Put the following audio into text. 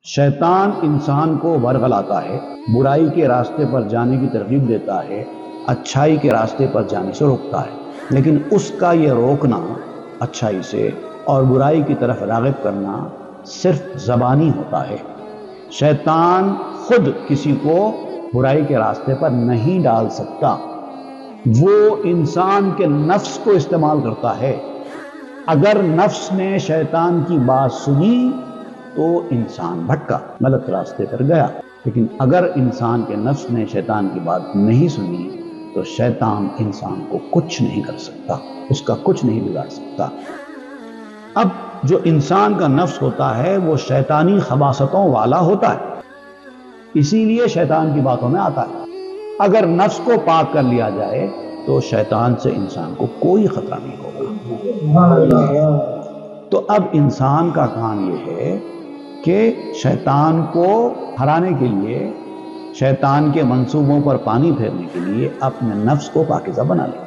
شیطان انسان کو ورغلاتا ہے، برائی کے راستے پر جانے کی ترغیب دیتا ہے، اچھائی کے راستے پر جانے سے روکتا ہے، لیکن اس کا یہ روکنا اچھائی سے اور برائی کی طرف راغب کرنا صرف زبانی ہوتا ہے۔ شیطان خود کسی کو برائی کے راستے پر نہیں ڈال سکتا، وہ انسان کے نفس کو استعمال کرتا ہے۔ اگر نفس نے شیطان کی بات سنی تو انسان بھٹکا، غلط راستے پر گیا، لیکن اگر انسان کے نفس نے شیطان کی بات نہیں سنی تو شیطان انسان کو کچھ نہیں کر سکتا، اس کا کچھ نہیں بگاڑ سکتا۔ اب جو انسان کا نفس ہوتا ہے وہ شیطانی خباثتوں والا ہوتا ہے، اسی لیے شیطان کی باتوں میں آتا ہے۔ اگر نفس کو پاک کر لیا جائے تو شیطان سے انسان کو کوئی خطرہ نہیں ہوگا۔ تو اب انسان کا کام یہ ہے کہ شیطان کو ہرانے کے لیے، شیطان کے منصوبوں پر پانی پھیرنے کے لیے اپنے نفس کو پاکیزہ بنا لے۔